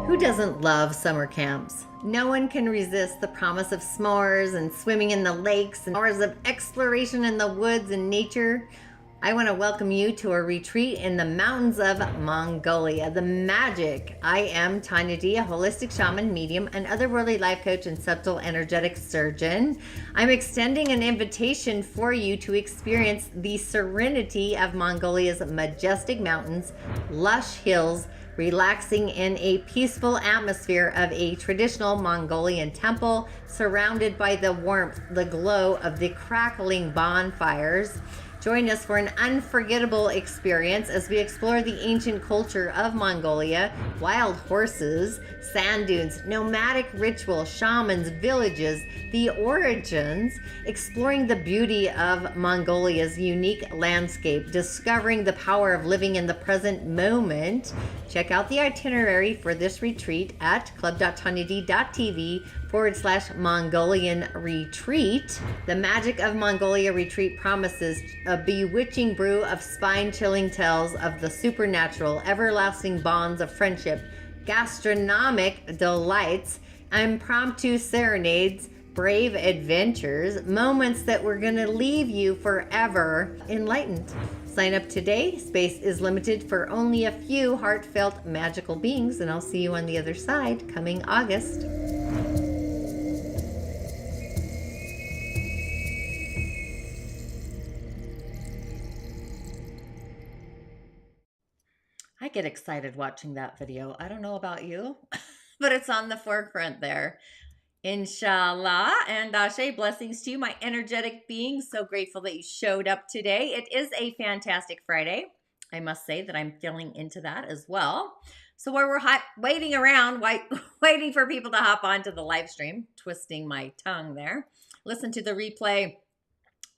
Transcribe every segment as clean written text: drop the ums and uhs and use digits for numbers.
Who doesn't love summer camps? No one can resist the promise of s'mores and swimming in the lakes and hours of exploration in the woods and nature. I want to welcome you to a retreat in the mountains of Mongolia, the magic. I am Tonya D, a holistic shaman, medium, and otherworldly life coach and subtle energetic surgeon. I'm extending an invitation for you to experience the serenity of Mongolia's majestic mountains, lush hills, relaxing in a peaceful atmosphere of a traditional Mongolian temple, surrounded by the warmth, the glow of the crackling bonfires. Join us for an unforgettable experience as we explore the ancient culture of Mongolia, wild horses, sand dunes, nomadic rituals, shamans, villages, the origins, exploring the beauty of Mongolia's unique landscape, discovering the power of living in the present moment. Check out the itinerary for this retreat at club.tonyad.tv/Mongolian retreat. The Magic of Mongolia retreat promises a bewitching brew of spine-chilling tales of the supernatural, everlasting bonds of friendship, gastronomic delights, impromptu serenades, brave adventures, moments that we're going to leave you forever enlightened. Sign up today. Space is limited for only a few heartfelt magical beings, and I'll see you on the other side coming August. I get excited watching that video. I don't know about you, but it's on the forefront there. Inshallah and Ashe, blessings to you, my energetic beings. So grateful that you showed up today. It is a fantastic Friday. I must say that I'm feeling into that as well. So while we're waiting around, waiting for people to hop onto the live stream, twisting my tongue there, listen to the replay,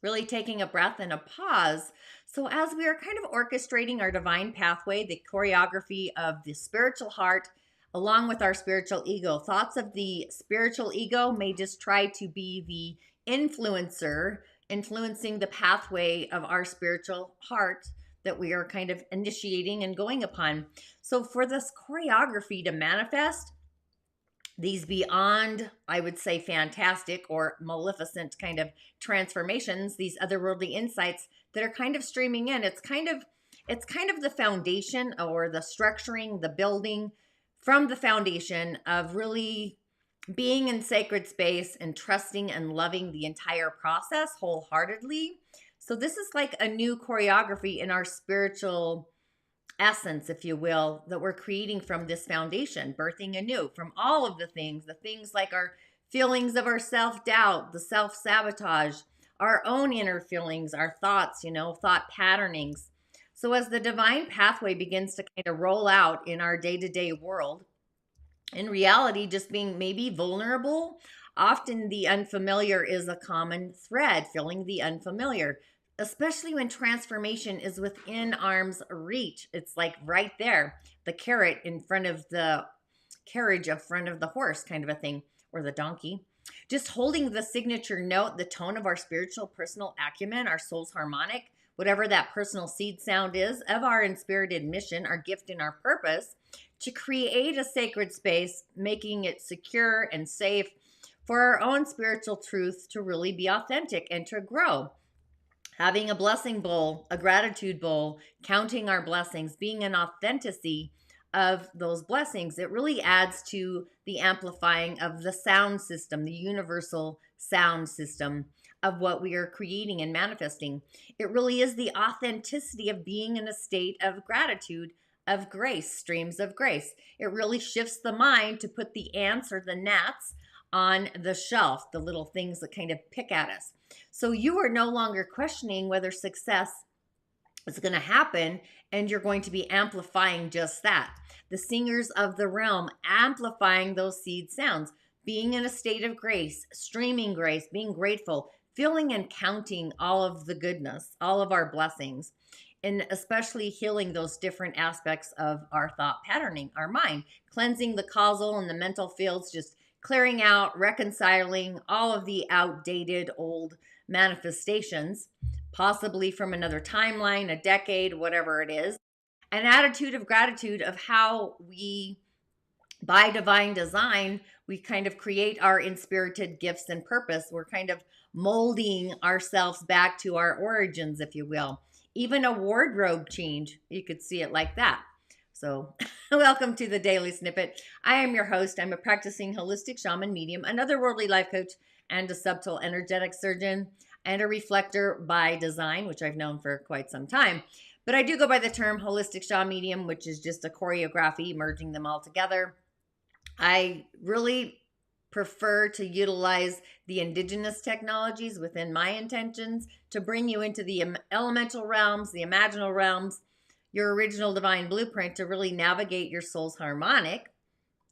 really taking a breath and a pause. So as we are kind of orchestrating our divine pathway, the choreography of the spiritual heart, along with our spiritual ego, thoughts of the spiritual ego may just try to be the influencer, influencing the pathway of our spiritual heart that we are kind of initiating and going upon. So for this choreography to manifest, these beyond, I would say, fantastic or maleficent kind of transformations, these otherworldly insights that are kind of streaming in, it's kind of the foundation or the structuring, the building from the foundation of really being in sacred space and trusting and loving the entire process wholeheartedly. So this is like a new choreography in our spiritual essence, if you will, that we're creating from this foundation, birthing anew from all of the things like our feelings of our self-doubt, the self-sabotage, our own inner feelings, our thoughts, thought patternings. So as the divine pathway begins to kind of roll out in our day-to-day world, in reality, just being maybe vulnerable, often the unfamiliar is a common thread, feeling the unfamiliar, especially when transformation is within arm's reach. It's like right there, the carrot in front of the carriage in front of the horse kind of a thing, or the donkey. Just holding the signature note, the tone of our spiritual personal acumen, our soul's harmonic, whatever that personal seed sound is of our inspirited mission, our gift and our purpose, to create a sacred space, making it secure and safe for our own spiritual truth to really be authentic and to grow. Having a blessing bowl, a gratitude bowl, counting our blessings, being an authenticity of those blessings, it really adds to the amplifying of the sound system, the universal sound system of what we are creating and manifesting. It really is the authenticity of being in a state of gratitude, of grace, streams of grace. It really shifts the mind to put the ants or the gnats on the shelf, the little things that kind of pick at us. So you are no longer questioning whether success is going to happen, and you're going to be amplifying just that. The singers of the realm amplifying those seed sounds, being in a state of grace, streaming grace, being grateful, feeling and counting all of the goodness, all of our blessings, and especially healing those different aspects of our thought patterning, our mind, cleansing the causal and the mental fields, just clearing out, reconciling all of the outdated old manifestations, possibly from another timeline, a decade, whatever it is. An attitude of gratitude of how we by divine design, we kind of create our inspirited gifts and purpose. We're kind of molding ourselves back to our origins, if you will. Even a wardrobe change, you could see it like that. So, welcome to the Daily Snippet. I am your host. I'm a practicing holistic shaman medium, an otherworldly life coach, and a subtle energetic surgeon, and a reflector by design, which I've known for quite some time. But I do go by the term holistic shaman medium, which is just a choreography, merging them all together. I really prefer to utilize the indigenous technologies within my intentions to bring you into the elemental realms, the imaginal realms, your original divine blueprint to really navigate your soul's harmonic,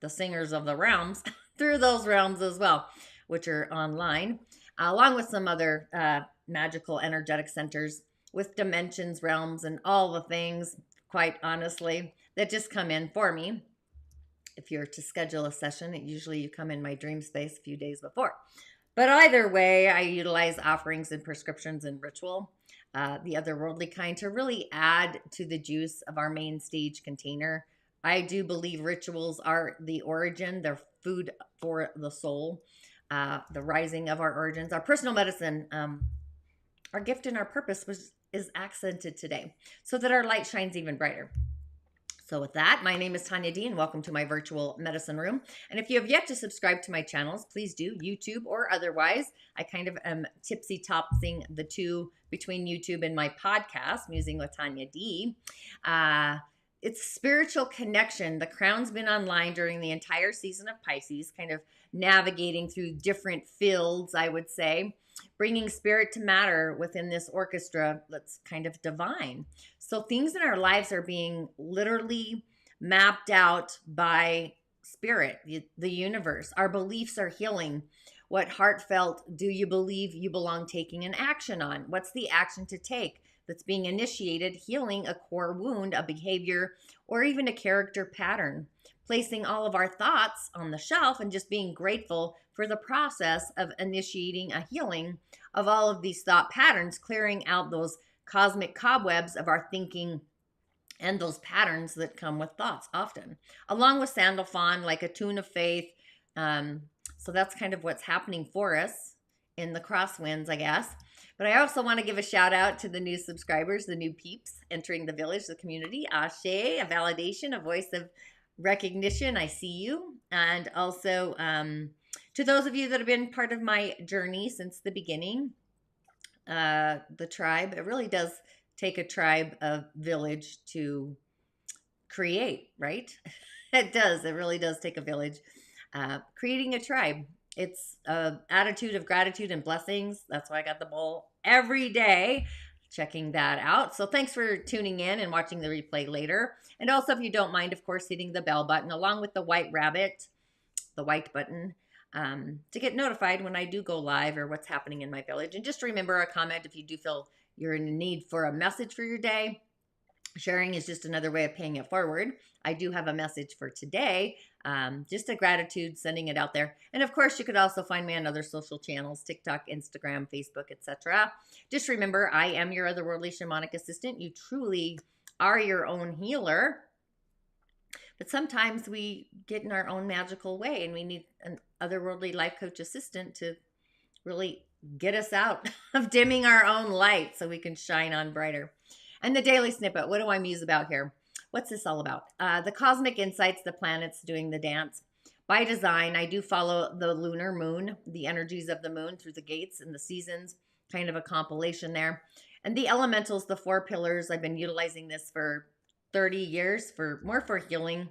the singers of the realms, through those realms as well, which are online, along with some other magical energetic centers with dimensions, realms, and all the things, quite honestly, that just come in for me. If you're to schedule a session, usually you come in my dream space a few days before. But either way, I utilize offerings and prescriptions and ritual, the otherworldly kind, to really add to the juice of our main stage container. I do believe rituals are the origin, they're food for the soul, the rising of our origins. Our personal medicine, our gift and our purpose is accented today so that our light shines even brighter. So with that, my name is Tonya D, and welcome to my virtual medicine room. And if you have yet to subscribe to my channels, please do, YouTube or otherwise. I kind of am tipsy-topsing the two between YouTube and my podcast, Musing with Tonya D. It's spiritual connection. The crown's been online during the entire season of Pisces, kind of navigating through different fields, I would say, bringing spirit to matter within this orchestra that's kind of divine. So things in our lives are being literally mapped out by spirit, the universe. Our beliefs are healing. What heartfelt do you believe you belong taking an action on? What's the action to take that's being initiated, healing a core wound, a behavior, or even a character pattern? Placing all of our thoughts on the shelf and just being grateful for the process of initiating a healing of all of these thought patterns, clearing out those cosmic cobwebs of our thinking and those patterns that come with thoughts often, along with Sandalphon, like a tune of faith. So that's kind of what's happening for us in the crosswinds, I guess. But I also want to give a shout out to the new subscribers, the new peeps entering the village, the community. Ashe, a validation, a voice of recognition. I see you. And also to those of you that have been part of my journey since the beginning, the tribe, it really does take a tribe, a village to create, right? It does. It really does take a village. Creating a tribe. It's an attitude of gratitude and blessings. That's why I got the bowl every day, checking that out. So thanks for tuning in and watching the replay later. And also, if you don't mind, of course, hitting the bell button along with the white rabbit, the white button, to get notified when I do go live or what's happening in my village. And just remember a comment if you do feel you're in need for a message for your day. Sharing is just another way of paying it forward. I do have a message for today, just a gratitude, sending it out there. And of course, you could also find me on other social channels, TikTok, Instagram, Facebook, etc. Just remember, I am your otherworldly shamanic assistant. You truly are your own healer. But sometimes we get in our own magical way and we need an otherworldly life coach assistant to really get us out of dimming our own light so we can shine on brighter. And the daily snippet, what do I muse about here? What's this all about? The cosmic insights, the planets doing the dance. By design, I do follow the lunar moon, the energies of the moon through the gates and the seasons, kind of a compilation there. And the elementals, the 4 pillars, I've been utilizing this for 30 years, more for healing,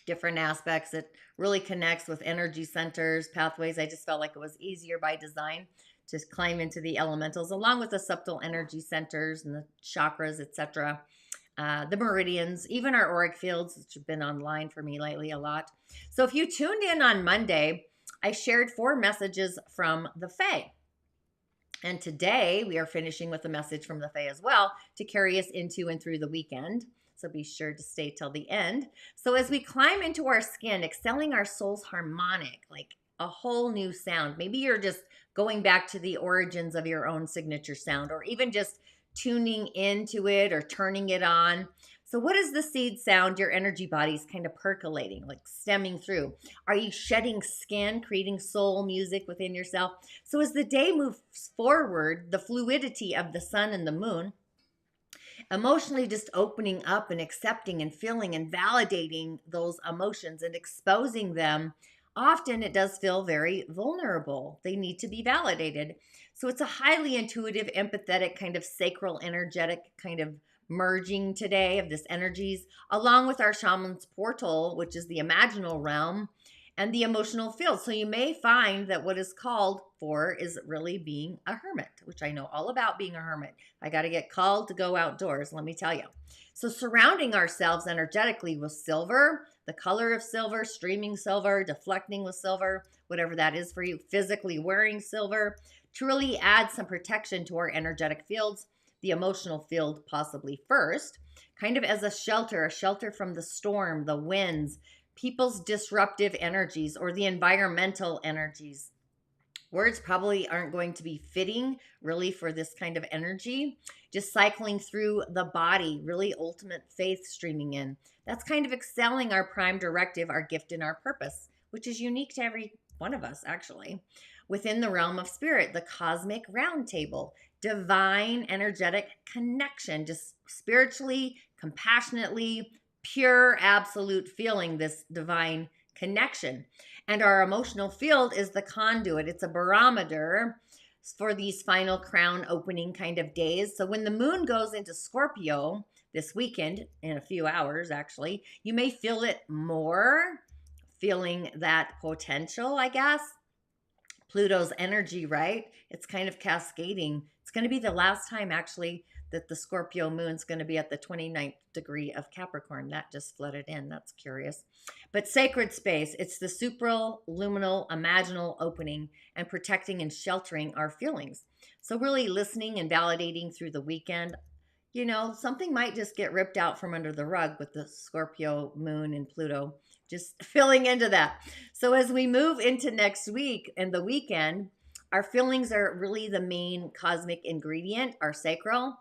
different aspects. It really connects with energy centers, pathways. I just felt like it was easier by design to climb into the elementals, along with the subtle energy centers and the chakras, etc. The meridians, even our auric fields, which have been online for me lately a lot. So if you tuned in on Monday, I shared 4 messages from the Fae. And today we are finishing with a message from the Fae as well to carry us into and through the weekend. So be sure to stay till the end. So as we climb into our skin, excelling our soul's harmonic, like a whole new sound. Maybe you're just going back to the origins of your own signature sound, or even just tuning into it or turning it on. So what is the seed sound your energy body's kind of percolating, like stemming through? Are you shedding skin, creating soul music within yourself? So as the day moves forward, the fluidity of the sun and the moon, emotionally just opening up and accepting and feeling and validating those emotions and exposing them, often it does feel very vulnerable. They need to be validated. So it's a highly intuitive, empathetic, kind of sacral, energetic kind of merging today of this energies, along with our shaman's portal, which is the imaginal realm, and the emotional field. So you may find that what is called for is really being a hermit, which I know all about being a hermit. I got to get called to go outdoors, let me tell you. So surrounding ourselves energetically with silver, the color of silver, streaming silver, deflecting with silver, whatever that is for you, physically wearing silver, to really add some protection to our energetic fields, the emotional field possibly first, kind of as a shelter from the storm, the winds, people's disruptive energies, or the environmental energies. Words probably aren't going to be fitting really for this kind of energy. Just cycling through the body, really ultimate faith streaming in. That's kind of excelling our prime directive, our gift, and our purpose, which is unique to every one of us, actually. Within the realm of spirit, the cosmic round table, divine energetic connection, just spiritually, compassionately, pure, absolute feeling, this divine connection. And our emotional field is the conduit. It's a barometer for these final crown opening kind of days. So when the moon goes into Scorpio this weekend, in a few hours actually, you may feel it more, feeling that potential, I guess. Pluto's energy, right? It's kind of cascading. It's going to be the last time actually that the Scorpio moon's going to be at the 29th degree of Capricorn. That just flooded in. That's curious. But sacred space, it's the supraluminal, imaginal opening and protecting and sheltering our feelings. So really listening and validating through the weekend. You know, something might just get ripped out from under the rug with the Scorpio moon and Pluto. Just filling into that. So as we move into next week and the weekend, our feelings are really the main cosmic ingredient, our sacral.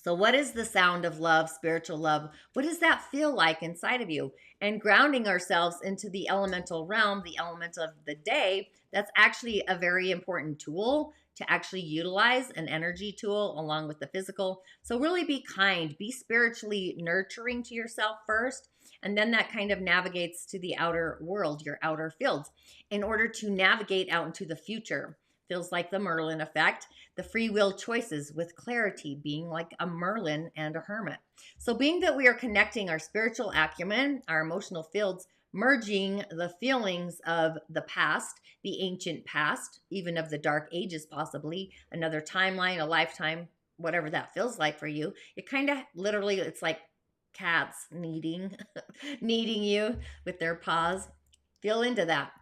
So what is the sound of love, spiritual love? What does that feel like inside of you? And grounding ourselves into the elemental realm, the element of the day, that's actually a very important tool to actually utilize, an energy tool along with the physical. So really be kind, be spiritually nurturing to yourself first, and then that kind of navigates to the outer world, your outer fields, in order to navigate out into the future. Feels like the Merlin effect, the free will choices with clarity, being like a Merlin and a hermit. So being that we are connecting our spiritual acumen, our emotional fields, merging the feelings of the past, the ancient past, even of the dark ages possibly, another timeline, a lifetime, whatever that feels like for you. It kind of literally, it's like cats kneading you with their paws. Feel into that.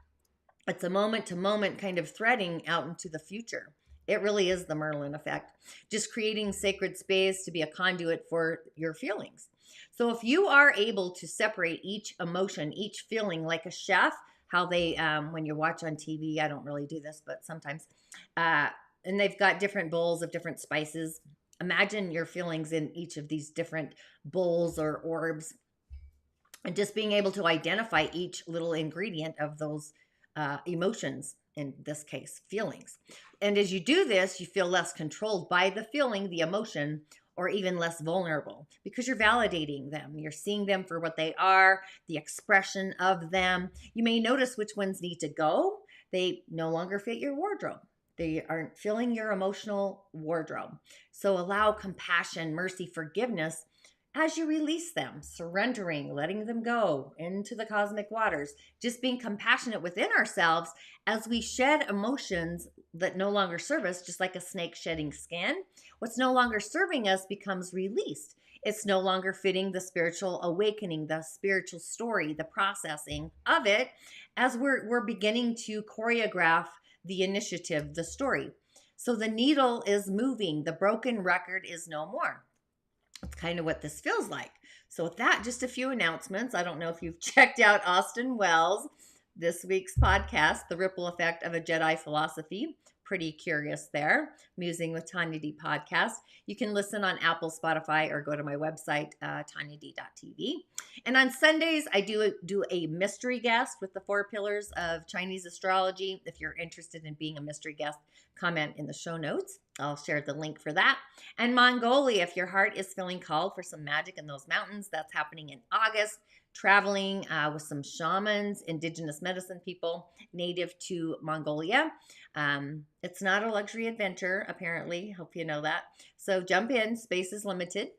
It's a moment to moment kind of threading out into the future. It really is the Merlin effect. Just creating sacred space to be a conduit for your feelings. So if you are able to separate each emotion, each feeling, like a chef, how they, when you watch on TV, I don't really do this, but sometimes, and they've got different bowls of different spices. Imagine your feelings in each of these different bowls or orbs, and just being able to identify each little ingredient of those emotions, in this case, feelings. And as you do this, you feel less controlled by the feeling, the emotion, or even less vulnerable because you're validating them. You're seeing them for what they are, the expression of them. You may notice which ones need to go. They no longer fit your wardrobe. They aren't filling your emotional wardrobe. So allow compassion, mercy, forgiveness as you release them, surrendering, letting them go into the cosmic waters, just being compassionate within ourselves as we shed emotions that no longer serve us, just like a snake shedding skin. What's no longer serving us becomes released. It's no longer fitting the spiritual awakening, the spiritual story, the processing of it, as we're beginning to choreograph the initiative, the story. So the needle is moving. The broken record is no more. That's kind of what this feels like. So with that, just a few announcements. I don't know if you've checked out Austin Wells, this week's podcast, The Ripple Effect of a Jedi Philosophy, pretty curious there. Musing with Tonya D podcast. You can listen on Apple, Spotify, or go to my website, tonyad.tv. And on Sundays, I do a mystery guest with the 4 pillars of Chinese astrology. If you're interested in being a mystery guest, comment in the show notes. I'll share the link for that. And Mongolia, if your heart is feeling called for some magic in those mountains, that's happening in August. Traveling with some shamans, indigenous medicine people native to Mongolia. It's not a luxury adventure, apparently. Hope you know that. So jump in. Space is limited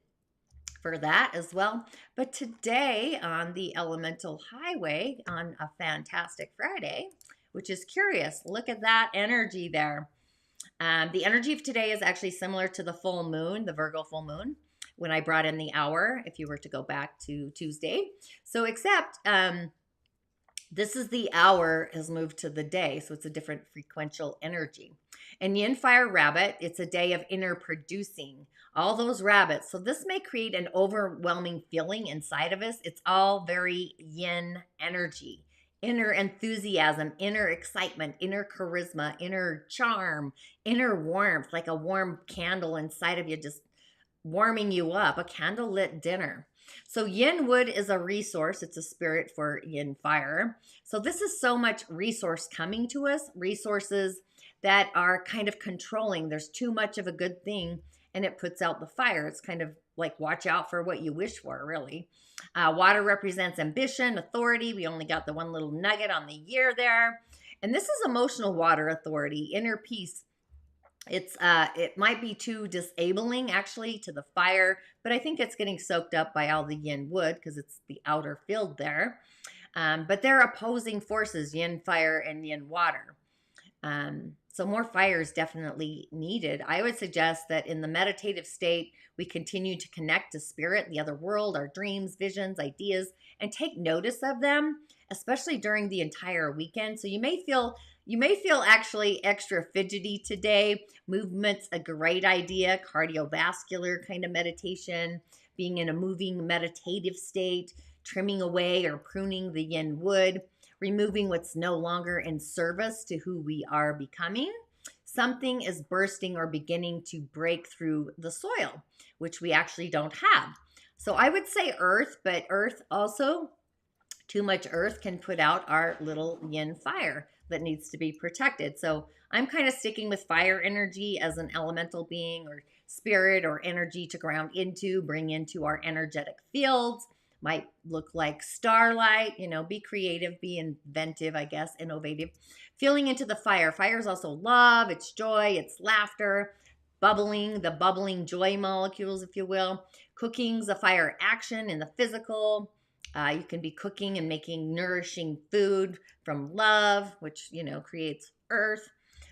for that as well. But today on the Elemental Highway on a fantastic Friday, which is curious. Look at that energy there. The energy of today is actually similar to the full moon, the Virgo full moon, when I brought in the hour, if you were to go back to Tuesday. So except this is the hour has moved to the day, so it's a different frequential energy. And Yin Fire Rabbit, it's a day of inner producing, all those rabbits. So this may create an overwhelming feeling inside of us. It's all very yin energy. Inner enthusiasm, inner excitement, inner charisma, inner charm, inner warmth, like a warm candle inside of you, just warming you up, a candlelit dinner. So Yin Wood is a resource. It's a spirit for Yin Fire. So this is so much resource coming to us, resources that are kind of controlling. There's too much of a good thing and it puts out the fire. It's kind of like watch out for what you wish for, really. Water represents ambition, authority. We only got the one little nugget on the year there. And this is emotional water authority, inner peace. It might be too disabling actually to the fire, but I think it's getting soaked up by all the yin wood because it's the outer field there. But they're opposing forces, yin fire and yin water. So more fire is definitely needed. I would suggest that in the meditative state, we continue to connect to spirit, the other world, our dreams, visions, ideas, and take notice of them, especially during the entire weekend. So you may feel actually extra fidgety today. Movement's a great idea, cardiovascular kind of meditation, being in a moving meditative state, trimming away or pruning the yin wood, removing what's no longer in service to who we are becoming. Something is bursting or beginning to break through the soil, which we actually don't have. So I would say earth, but earth also, too much earth can put out our little yin fire that needs to be protected. So I'm kind of sticking with fire energy as an elemental being or spirit or energy to ground into, bring into our energetic fields. Might look like starlight, be creative, be inventive, I guess, innovative. Feeling into the fire. Fire is also love, it's joy, it's laughter, bubbling, the bubbling joy molecules, if you will. Cooking's a fire action in the physical. You can be cooking and making nourishing food from love, which, creates earth.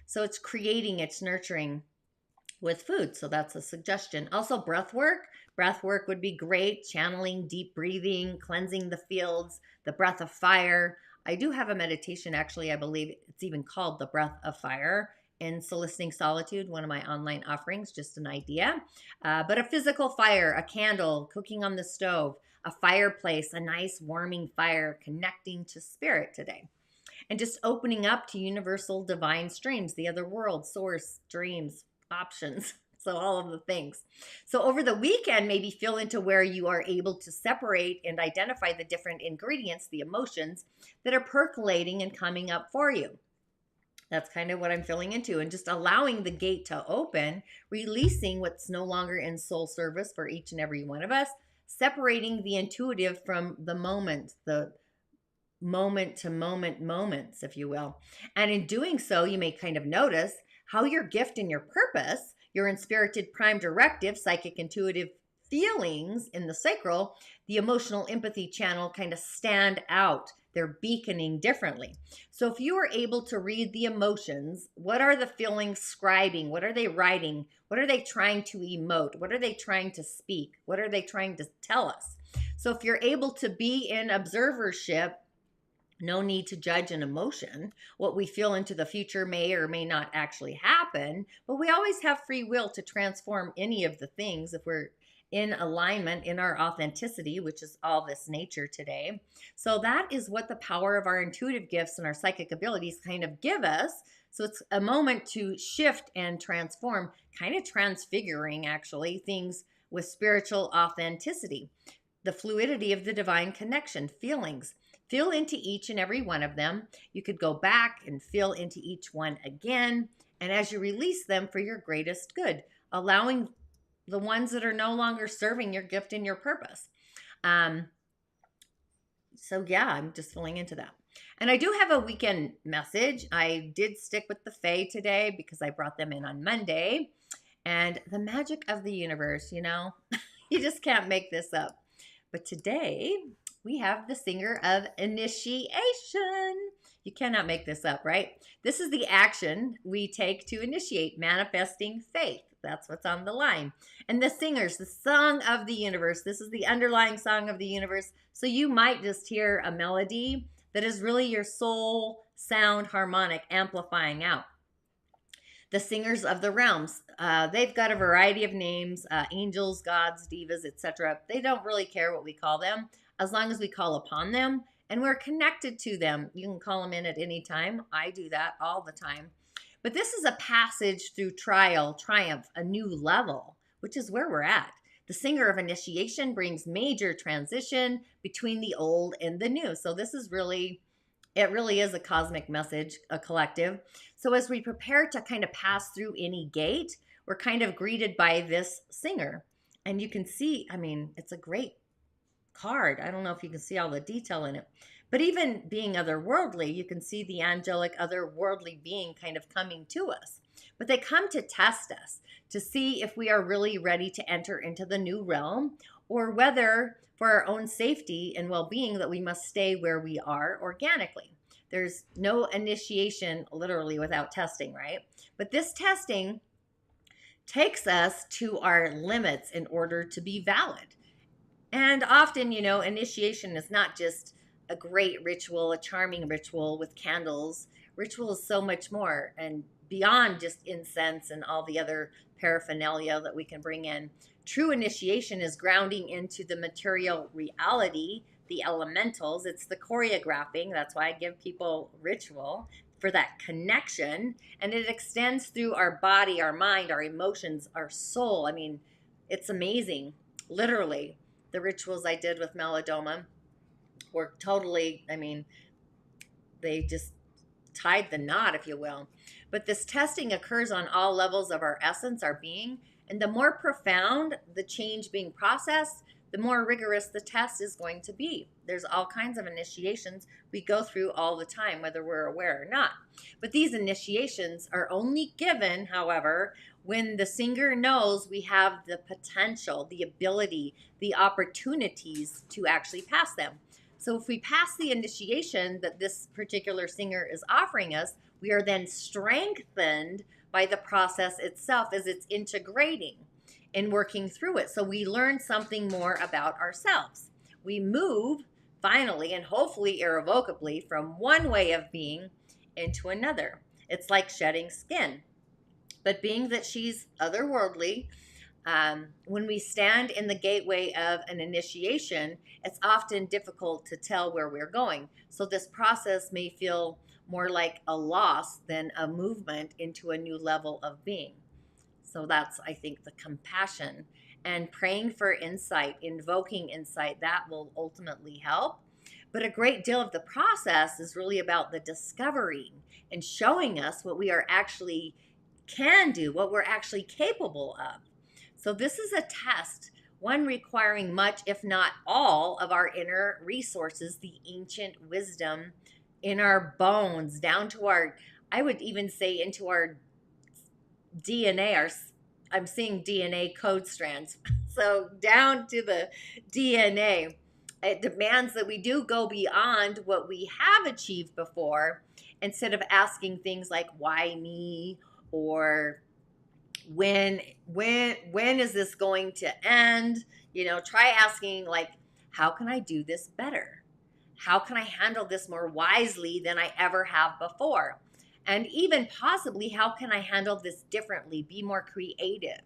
So it's creating, it's nurturing with food. So that's a suggestion. Also breath work. Breath work would be great. Channeling, deep breathing, cleansing the fields, the breath of fire. I do have a meditation, actually. I believe it's even called the breath of fire in Soliciting Solitude, one of my online offerings, just an idea. But a physical fire, a candle, cooking on the stove, a fireplace, a nice warming fire, connecting to spirit today. And just opening up to universal divine streams, the other world, source, dreams, options. So all of the things. So over the weekend, maybe feel into where you are able to separate and identify the different ingredients, the emotions that are percolating and coming up for you. That's kind of what I'm feeling into, and just allowing the gate to open, releasing what's no longer in soul service for each and every one of us, separating the intuitive from the moment to moment moments, if you will. And in doing so, you may kind of notice how your gift and your purpose, your inspirited prime directive, psychic intuitive feelings in the sacral, the emotional empathy channel kind of stand out. They're beaconing differently. So if you are able to read the emotions, what are the feelings scribing? What are they writing? What are they trying to emote? What are they trying to speak? What are they trying to tell us? So if you're able to be in observership, no need to judge an emotion. What we feel into the future may or may not actually happen, but we always have free will to transform any of the things if we're in alignment in our authenticity, which is all this nature today. So that is what the power of our intuitive gifts and our psychic abilities kind of give us So it's a moment to shift and transform, kind of transfiguring actually things with spiritual authenticity, the fluidity of the divine connection, feelings. Feel into each and every one of them. You could go back and feel into each one again. And as you release them for your greatest good, allowing the ones that are no longer serving your gift and your purpose. So yeah, I'm just filling into that. And I do have a weekend message. I did stick with the Fae today because I brought them in on Monday. And the magic of the universe, you know, you just can't make this up. But today we have the singer of initiation. You cannot make this up, right? This is the action we take to initiate manifesting faith. That's what's on the line. And the singers, the song of the universe. This is the underlying song of the universe. So you might just hear a melody that is really your soul sound harmonic amplifying out. The singers of the realms, they've got a variety of names, angels, gods, divas, etc. They don't really care what we call them as long as we call upon them and we're connected to them. You can call them in at any time. I do that all the time. But this is a passage through trial, triumph, a new level, which is where we're at. The singer of initiation brings major transition between the old and the new. So this is really, it really is a cosmic message, a collective. So as we prepare to kind of pass through any gate, we're kind of greeted by this singer. And you can see, I mean, it's a great card. I don't know if you can see all the detail in it. But even being otherworldly, you can see the angelic otherworldly being kind of coming to us. But they come to test us, to see if we are really ready to enter into the new realm, or whether for our own safety and well-being that we must stay where we are organically. There's no initiation literally without testing, right? But this testing takes us to our limits in order to be valid. And often, you know, initiation is not just a great ritual, a charming ritual with candles. Ritual is so much more and beyond just incense and all the other paraphernalia that we can bring in. True initiation is grounding into the material reality, the elementals. It's the choreographing. That's why I give people ritual for that connection. And it extends through our body, our mind, our emotions, our soul. I mean, it's amazing. Literally, the rituals I did with Melodoma were totally, I mean, they just tied the knot, if you will. But this testing occurs on all levels of our essence, our being. And the more profound the change being processed, the more rigorous the test is going to be. There's all kinds of initiations we go through all the time, whether we're aware or not. But these initiations are only given, however, when the singer knows we have the potential, the ability, the opportunities to actually pass them. So if we pass the initiation that this particular singer is offering us, we are then strengthened by the process itself as it's integrating and working through it. So we learn something more about ourselves. We move finally and hopefully irrevocably from one way of being into another. It's like shedding skin. But being that she's otherworldly, when we stand in the gateway of an initiation, it's often difficult to tell where we're going. So this process may feel more like a loss than a movement into a new level of being. So that's, I think, the compassion and praying for insight, invoking insight, that will ultimately help. But a great deal of the process is really about the discovering and showing us what we are actually can do, what we're actually capable of. So this is a test, one requiring much, if not all, of our inner resources, the ancient wisdom in our bones, down to our, I would even say into our DNA, I'm seeing DNA code strands. So down to the DNA, it demands that we do go beyond what we have achieved before, instead of asking things like, why me? Or when is this going to end? You know, try asking like, how can I do this better? How can I handle this more wisely than I ever have before? And even possibly, how can I handle this differently, be more creative?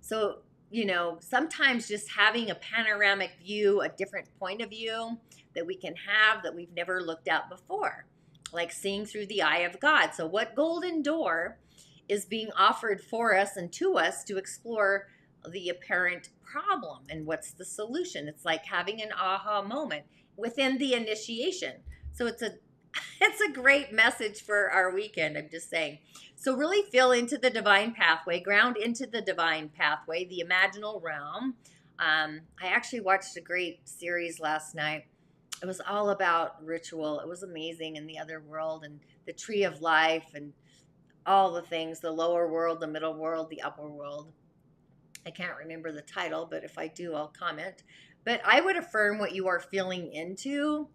So, you know, sometimes just having a panoramic view, a different point of view that we can have that we've never looked at before. like seeing through the eye of God. So, what golden door is being offered for us and to us to explore the apparent problem and what's the solution? It's like having an aha moment within the initiation. So it's a it's a great message for our weekend, I'm just saying. So really feel into the divine pathway, ground into the divine pathway, the imaginal realm. I actually watched a great series last night. It was all about ritual. It was amazing in the other world and the tree of life and all the things, the lower world, the middle world, the upper world. I can't remember the title, but if I do, I'll comment. But I would affirm what you are feeling into.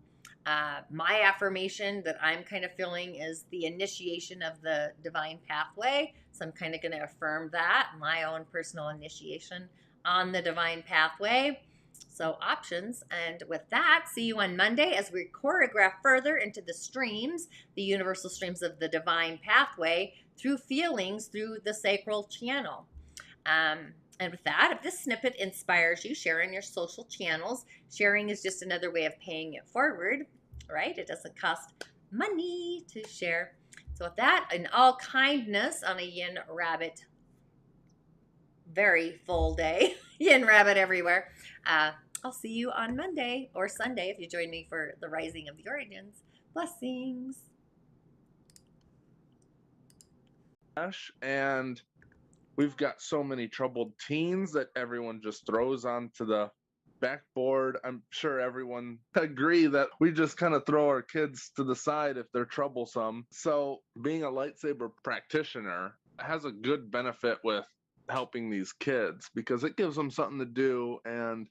My affirmation that I'm kind of feeling is the initiation of the divine pathway. So I'm kind of going to affirm that, my own personal initiation on the divine pathway. So options. And with that, see you on Monday as we choreograph further into the streams, the universal streams of the divine pathway through feelings through the sacral channel. And with that, if this snippet inspires you, share in your social channels. Sharing is just another way of paying it forward, right? It doesn't cost money to share. So with that, in all kindness on a Yin Rabbit, very full day, Yin Rabbit everywhere. I'll see you on Monday or Sunday if you join me for the Rising of the Origins. Blessings. Ashe, and we've got so many troubled teens that everyone just throws onto the backboard. I'm sure everyone agree that we just kind of throw our kids to the side if they're troublesome. So being a lightsaber practitioner has a good benefit with helping these kids because it gives them something to do. And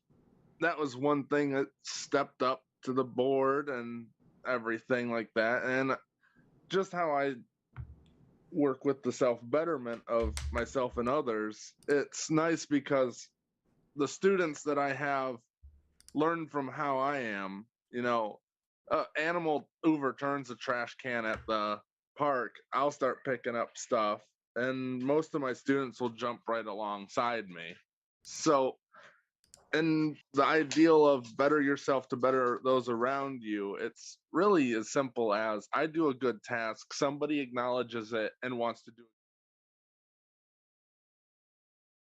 that was one thing that stepped up to the board and everything like that. And just how I work with the self-betterment of myself and others, it's nice because the students that I have learn from how I am. Animal overturns a trash can at the park, I'll start picking up stuff, and most of my students will jump right alongside me. So, and the ideal of better yourself to better those around you, it's really as simple as I do a good task, somebody acknowledges it and wants to do it.